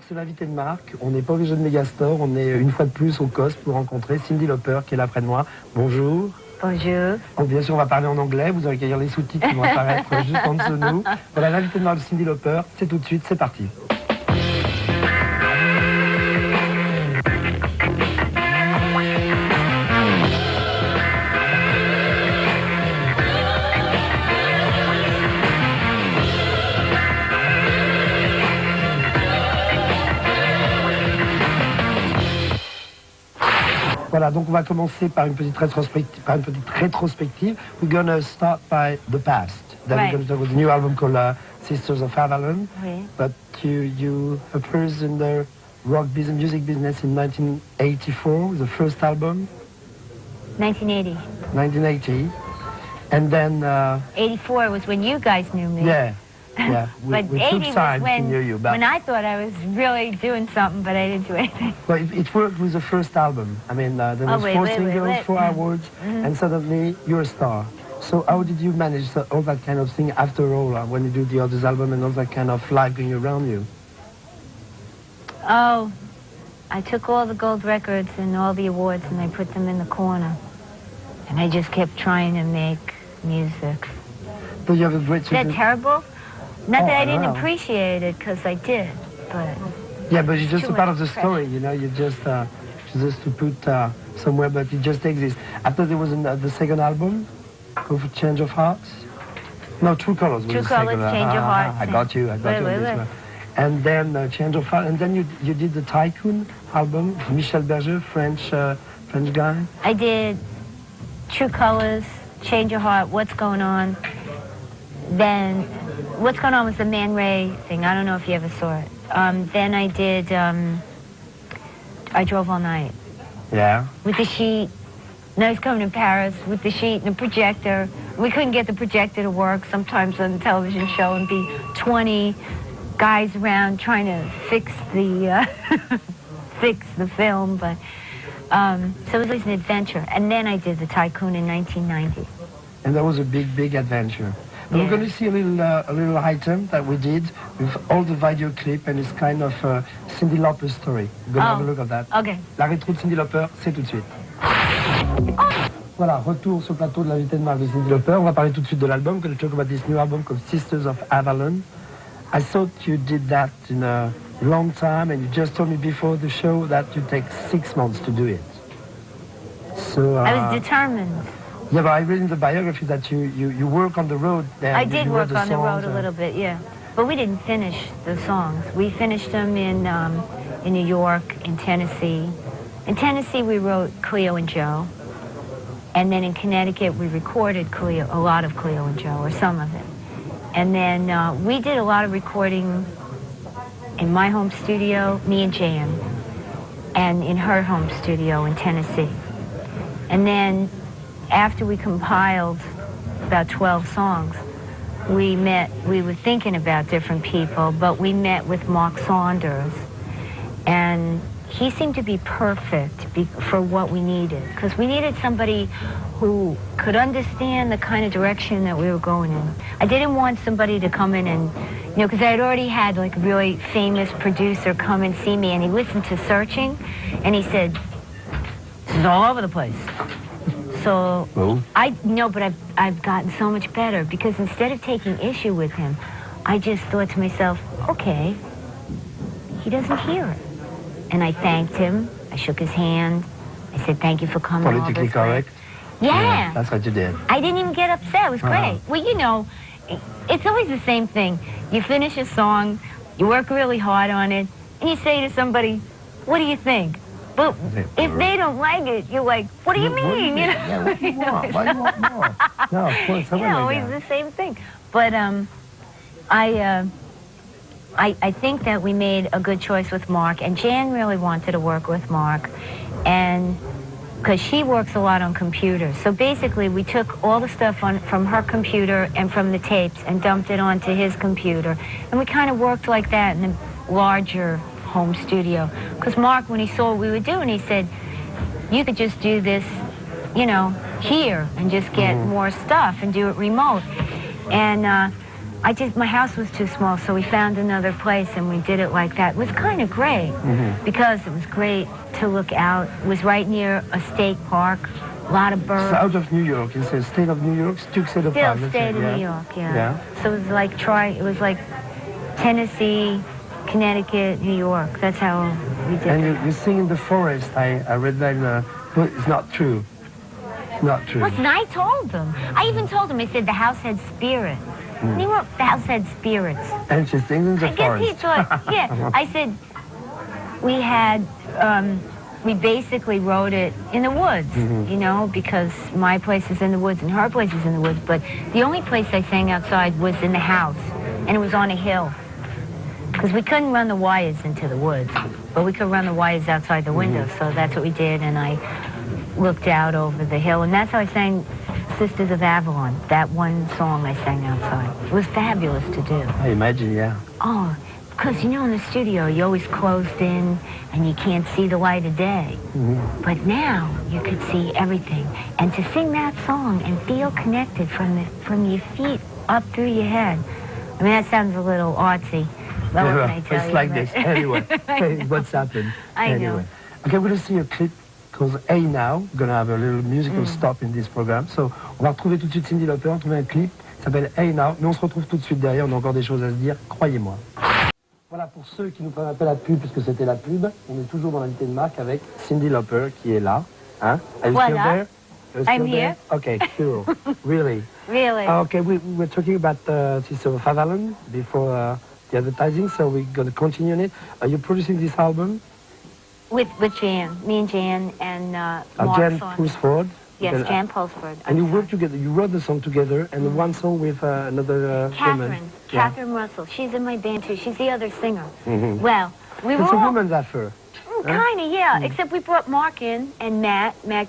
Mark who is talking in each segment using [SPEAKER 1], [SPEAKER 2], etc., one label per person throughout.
[SPEAKER 1] C'est l'invité de marque. On n'est pas obligé de Megastore. On est une fois de plus au COS pour rencontrer Cyndi Lauper qui est là près de moi. Bonjour.
[SPEAKER 2] Bonjour.
[SPEAKER 1] Donc, bien sûr, on va parler en anglais. Vous allez accueillir les sous-titres qui vont apparaître juste en dessous de nous. Voilà, l'invité de marque de Cyndi Lauper. C'est tout de suite. C'est parti. Voilà, donc on va commencer par une petite rétrospective. We're going to start by the past. Then we're going to start with a new album called Sisters of Avalon.
[SPEAKER 2] Oui.
[SPEAKER 1] But you appeared in the rock business, music business in 1984, the first album.
[SPEAKER 2] 1980.
[SPEAKER 1] 1980. And then...
[SPEAKER 2] 84 was when you guys knew me.
[SPEAKER 1] Yeah. Yeah,
[SPEAKER 2] but
[SPEAKER 1] we
[SPEAKER 2] 80
[SPEAKER 1] took time
[SPEAKER 2] was
[SPEAKER 1] to know you. But
[SPEAKER 2] when I thought I was really doing something, but I didn't do anything.
[SPEAKER 1] well, it worked with the first album. I mean, there was four singles, 4 awards, and suddenly you're a star. So how did you manage all that kind of thing after all, when you do the others album and all that kind of life going around you?
[SPEAKER 2] Oh, I took all the gold records and all the awards and I put them in the corner. And I just kept trying to make music.
[SPEAKER 1] But you have a great...
[SPEAKER 2] Is that terrible? Not that I didn't
[SPEAKER 1] know.
[SPEAKER 2] appreciate it, because I did, but...
[SPEAKER 1] Yeah, but it's just a part of the story, you know, you just to put somewhere, but it just exists. After there was the second album, called Change of Hearts. No, True Colors was
[SPEAKER 2] True
[SPEAKER 1] the
[SPEAKER 2] Colors,
[SPEAKER 1] second.
[SPEAKER 2] Change of Hearts.
[SPEAKER 1] I got you on this one. And then Change of Heart, and then you did the Tycoon album, Michel Berger, French guy.
[SPEAKER 2] I did True Colors, Change Your Heart, What's Going On. Then What's Going On was the Man Ray thing. I don't know if you ever saw it. Then I did I Drove All Night.
[SPEAKER 1] Yeah.
[SPEAKER 2] With the sheet. And I was coming to Paris with the sheet and the projector. We couldn't get the projector to work sometimes on the television show and be 20 guys around trying to fix the film. But so it was an adventure. And then I did the Tycoon in 1990.
[SPEAKER 1] And that was a big adventure. And we're going to see a little item that we did with all the video clip, and it's kind of Cyndi Lauper story. We're going to have a look at that.
[SPEAKER 2] Okay.
[SPEAKER 1] La rétro de Cyndi Lauper, c'est tout de suite. Voilà, retour sur le plateau de l'invité de marque de Cyndi Lauper. On va parler tout de suite de l'album. We're going to talk about this new album called Sisters of Avalon. I thought you did that in a long time, and you just told me before the show that you take 6 months to do it. So
[SPEAKER 2] I was determined.
[SPEAKER 1] Yeah, but I read in the biography that you work on the road.
[SPEAKER 2] I did work on the road a little bit, yeah. But we didn't finish the songs. We finished them in New York, in Tennessee. In Tennessee, we wrote Cleo and Joe. And then in Connecticut, we recorded a lot of Cleo and Joe, or some of it. And then we did a lot of recording in my home studio, me and Jan, and in her home studio in Tennessee. And then after we compiled about 12 songs, we were thinking about different people, but we met with Mark Saunders, and he seemed to be perfect for what we needed, because we needed somebody who could understand the kind of direction that we were going in. I didn't want somebody to come in and, you know, because I had already had like a really famous producer come and see me, and he listened to Searching, and he said, "This is all over the place." So but I've gotten so much better, because instead of taking issue with him, I just thought to myself, okay, he doesn't hear it. And I thanked him. I shook his hand. I said, thank you for coming.
[SPEAKER 1] Politically correct?
[SPEAKER 2] Yeah.
[SPEAKER 1] That's what you did.
[SPEAKER 2] I didn't even get upset. It was great. Well, you know, it's always the same thing. You finish a song, you work really hard on it, and you say to somebody, what do you think? But if they don't like it, you're like, what do you mean? You know?
[SPEAKER 1] Yeah, what do you want? Why do you want more? No, of course,
[SPEAKER 2] you know, it's the same thing. But I think that we made a good choice with Mark, and Jan really wanted to work with Mark, and because she works a lot on computers. So basically, we took all the stuff from her computer and from the tapes and dumped it onto his computer, and we kind of worked like that in a larger home studio. Because Mark, when he saw what we were doing, he said, you could just do this, you know, here and just get more stuff and do it remote. And my house was too small, so we found another place and we did it like that. It was kind of great because it was great to look out. It was right near a state park, a lot of birds.
[SPEAKER 1] So out of New York, you say state of New York, Still
[SPEAKER 2] Still state of New York, yeah. So it was like Tennessee, Connecticut, New York. That's how we did it.
[SPEAKER 1] And you sing in the forest. I read that, but it's not true. Not true.
[SPEAKER 2] Listen, I told them. I even told them, I said the house had spirit. And he wrote, the house had spirits.
[SPEAKER 1] And she sings in the forest.
[SPEAKER 2] I guess he thought, yeah. I said, we basically wrote it in the woods, you know, because my place is in the woods and her place is in the woods. But the only place I sang outside was in the house, and it was on a hill. Because we couldn't run the wires into the woods, but we could run the wires outside the window, so that's what we did, and I looked out over the hill, and that's how I sang Sisters of Avalon, that one song I sang outside. It was fabulous to do.
[SPEAKER 1] I imagine, yeah.
[SPEAKER 2] Oh, because, you know, in the studio, you're always closed in, and you can't see the light of day. But now, you could see everything. And to sing that song and feel connected from your feet up through your head, I mean, that sounds a little artsy. Well, what can I tell
[SPEAKER 1] it's
[SPEAKER 2] you,
[SPEAKER 1] like this. Anyway, what's happened?
[SPEAKER 2] I know.
[SPEAKER 1] Okay, we're going to see a clip called Hey Now. We're going to have a little musical stop in this program. So, on va retrouver tout de suite Cyndi Lauper, trouver un clip qui s'appelle Hey Now. Mais on se retrouve tout de suite derrière. On a encore des choses à se dire, croyez-moi. Voilà, pour ceux qui nous prennent un peu la pub, puisque c'était la pub, on est toujours dans l'invité de marque avec Cyndi Lauper qui est là. Hein? Are you still there?
[SPEAKER 2] I'm here.
[SPEAKER 1] Okay, cool. Really?
[SPEAKER 2] Really?
[SPEAKER 1] Okay, we were talking about Sisters of Avalon before the advertising, so we're going to continue on it. Are you producing this album?
[SPEAKER 2] With Jan, me and Jan and Mark
[SPEAKER 1] Jan
[SPEAKER 2] Saunders.
[SPEAKER 1] Pulsford.
[SPEAKER 2] Yes, Jan Pulsford.
[SPEAKER 1] And you worked together, you wrote the song together, and one song with another woman.
[SPEAKER 2] Catherine Russell. She's in my band too. She's the other singer. Well, we were
[SPEAKER 1] It's a
[SPEAKER 2] all...
[SPEAKER 1] woman's effort.
[SPEAKER 2] Kind of, yeah. Except we brought Mark in, and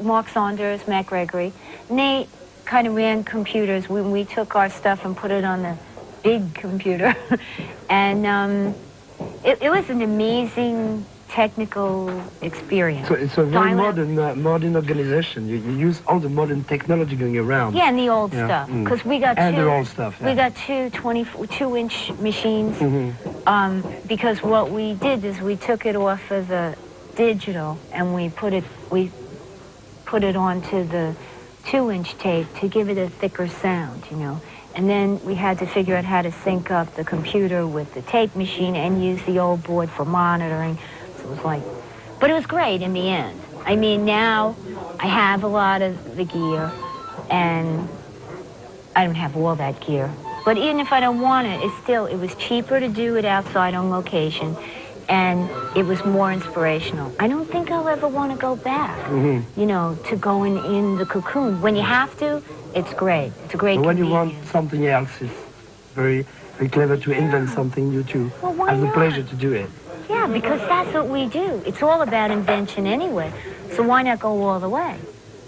[SPEAKER 2] Mark Saunders, Matt Gregory. And they kind of ran computers. We took our stuff and put it on the big computer. And it was an amazing technical experience.
[SPEAKER 1] So it's a very modern organization. You use all the modern technology going around.
[SPEAKER 2] Yeah, and the old stuff. Because we got
[SPEAKER 1] the old stuff. Yeah.
[SPEAKER 2] We got two 22-inch machines. Because what we did is we took it off of the digital and we put it onto the 2-inch tape to give it a thicker sound, you know. And then we had to figure out how to sync up the computer with the tape machine and use the old board for monitoring. So it was like, but it was great in the end. I mean, now I have a lot of the gear, and I don't have all that gear. But even if I don't want it, it was cheaper to do it outside on location, and it was more inspirational. I don't think I'll ever want to go back, you know, to going in the cocoon. When you have to, it's great. It's a great
[SPEAKER 1] But when you
[SPEAKER 2] convenience.
[SPEAKER 1] want something else, it's very, very clever to invent something new too.
[SPEAKER 2] Well, why
[SPEAKER 1] have the
[SPEAKER 2] not?
[SPEAKER 1] pleasure to do it.
[SPEAKER 2] Yeah, because that's what we do. It's all about invention anyway. So why not go all the way,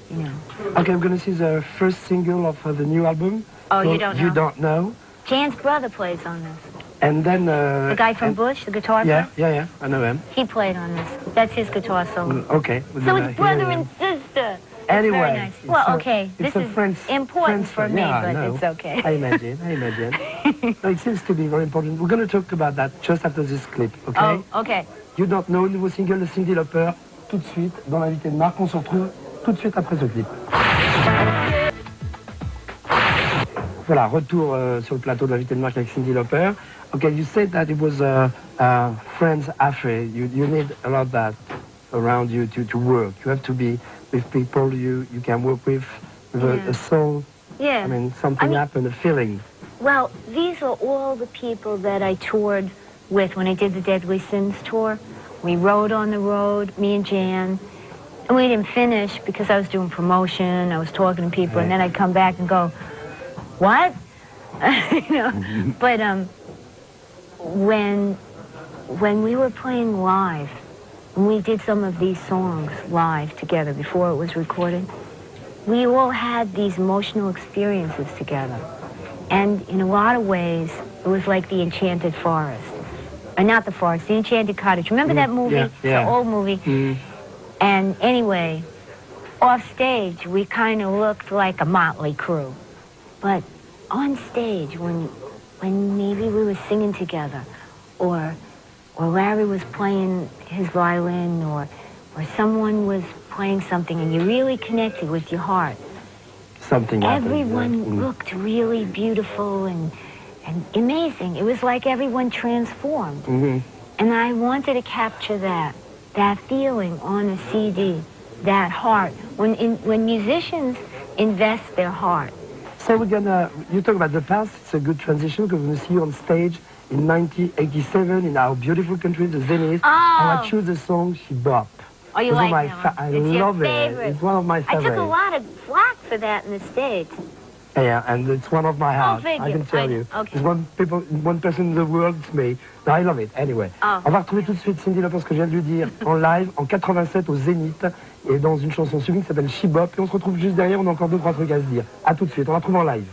[SPEAKER 2] you know?
[SPEAKER 1] Okay, I'm going to see the first single of the new album.
[SPEAKER 2] Oh, you don't know?
[SPEAKER 1] You Don't Know.
[SPEAKER 2] Jan's brother plays on this.
[SPEAKER 1] And then...
[SPEAKER 2] the guy from Bush, the guitar player?
[SPEAKER 1] Yeah, I know him.
[SPEAKER 2] He played on this. That's his guitar solo.
[SPEAKER 1] Okay.
[SPEAKER 2] So it's brother and sister.
[SPEAKER 1] Anyway.
[SPEAKER 2] Very nice. Well, okay, this is important for me,
[SPEAKER 1] yeah,
[SPEAKER 2] but it's okay.
[SPEAKER 1] I imagine. No, it seems to be very important. We're going to talk about that just after this clip, okay?
[SPEAKER 2] Oh, okay.
[SPEAKER 1] You Don't Know, nouveau single de Cyndi Lauper, tout de suite, dans l'invité de marque. On se retrouve tout de suite après ce clip. Voilà, retour sur le plateau de l'invité de marque avec Cyndi Lauper. Okay, you said that it was friends affair. You need a lot of that around you to work. You have to be with people you can work with a soul.
[SPEAKER 2] Yeah.
[SPEAKER 1] I mean, something happened, a feeling.
[SPEAKER 2] Well, these are all the people that I toured with when I did the Deadly Sins tour. We rode on the road, me and Jan, and we didn't finish because I was doing promotion, I was talking to people, and then I'd come back and go, what? You know? But when we were playing live, when we did some of these songs live together before it was recorded, we all had these emotional experiences together. And in a lot of ways, it was like the Enchanted Forest. Not the forest, the Enchanted Cottage. Remember that movie?
[SPEAKER 1] Yeah.
[SPEAKER 2] It's an old movie. And anyway, off stage, we kind of looked like a motley crew. But on stage, when when maybe we were singing together, or Larry was playing his violin, or someone was playing something, and you really connected with your heart.
[SPEAKER 1] Something happened.
[SPEAKER 2] Everyone looked really beautiful and amazing. It was like everyone transformed.
[SPEAKER 1] Mm-hmm.
[SPEAKER 2] And I wanted to capture that feeling on a CD, that heart. When musicians invest their heart.
[SPEAKER 1] So you talk about the past, it's a good transition because we're going to see you on stage in 1987 in our beautiful country, the Zenith.
[SPEAKER 2] Oh.
[SPEAKER 1] And I choose the song She Bop.
[SPEAKER 2] Oh, you like that one?
[SPEAKER 1] I
[SPEAKER 2] It's
[SPEAKER 1] love
[SPEAKER 2] your
[SPEAKER 1] it.
[SPEAKER 2] favorite.
[SPEAKER 1] It's one of my favorites.
[SPEAKER 2] I took a lot of flack for that in the States.
[SPEAKER 1] Yeah, and it's one of my hearts, I can tell you.
[SPEAKER 2] Okay.
[SPEAKER 1] There's one person in the world, it's me. No, I love it. Anyway,
[SPEAKER 2] Oh.
[SPEAKER 1] on va retrouver tout de suite Cyndi Lauper, ce que je viens de lui dire, en live, en 87 au Zénith, et dans une chanson sublime qui s'appelle She Bop. Et on se retrouve juste derrière, on a encore 2-3 trucs à se dire. À tout de suite, on la retrouve en live.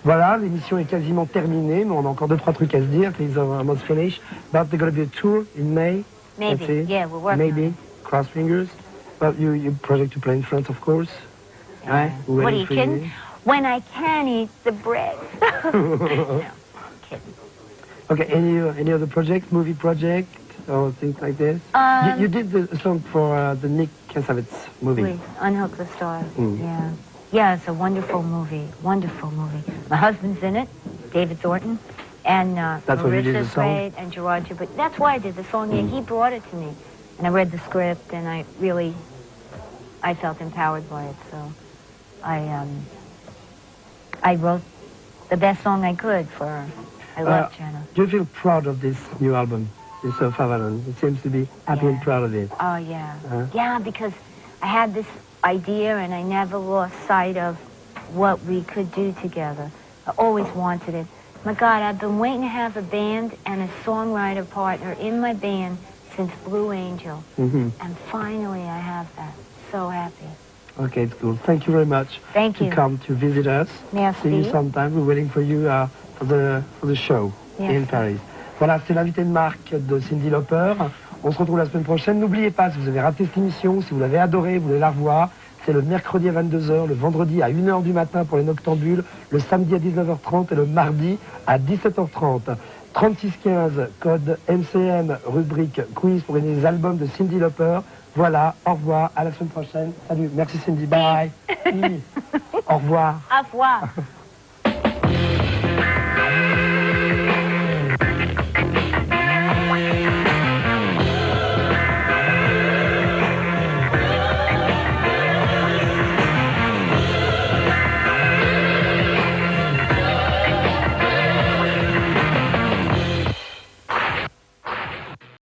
[SPEAKER 1] Voilà, l'émission est quasiment terminée, mais on a encore 2-3 trucs à se dire. Things are almost finished. But there's going to be a tour in May.
[SPEAKER 2] Maybe,
[SPEAKER 1] That's it.
[SPEAKER 2] yeah, we're working
[SPEAKER 1] Maybe,
[SPEAKER 2] on it.
[SPEAKER 1] cross fingers. But you project to play in France, of course. Right? We're
[SPEAKER 2] What are
[SPEAKER 1] waiting
[SPEAKER 2] you
[SPEAKER 1] for
[SPEAKER 2] kidding? When I can eat the bread. No, kidding.
[SPEAKER 1] Okay, any other project, movie project, or things like this? You did the song for the Nick Cassavetes movie.
[SPEAKER 2] Please, Unhook the Stars.
[SPEAKER 1] Mm.
[SPEAKER 2] Yeah. Yeah, it's a wonderful movie. Wonderful movie. My husband's in it, David Thornton, and
[SPEAKER 1] That's why you did the
[SPEAKER 2] Marissa's
[SPEAKER 1] song?
[SPEAKER 2] great, and Gerard But that's why I did the song. Yeah, he brought it to me, and I read the script, and I felt empowered by it. So I wrote the best song I could for her. I love Jenna.
[SPEAKER 1] Do you feel proud of this new album, this of Avalon? It seems to be happy and proud of it.
[SPEAKER 2] Oh, yeah. Yeah, because I had this idea and I never lost sight of what we could do together. I always wanted it. My God, I've been waiting to have a band and a songwriter partner in my band since Blue Angel.
[SPEAKER 1] Mm-hmm.
[SPEAKER 2] And finally I have that. So happy.
[SPEAKER 1] Okay, it's cool. Thank you very much.
[SPEAKER 2] Thank you.
[SPEAKER 1] To come to visit us.
[SPEAKER 2] Merci.
[SPEAKER 1] See you sometime. We're waiting for you for the show in Paris. Voilà, c'était l'invité de marque de Cyndi Lauper. On se retrouve la semaine prochaine. N'oubliez pas, si vous avez raté cette émission, si vous l'avez adorée, vous voulez la revoir, c'est le mercredi à 22h, le vendredi à 1h du matin pour les Noctambules, le samedi à 19h30 et le mardi à 17h30. 3615, code MCM, rubrique quiz pour gagner les albums de Cyndi Lauper. Voilà, au revoir, à la semaine prochaine. Salut, merci Cyndi, bye. Au revoir.
[SPEAKER 2] Au revoir.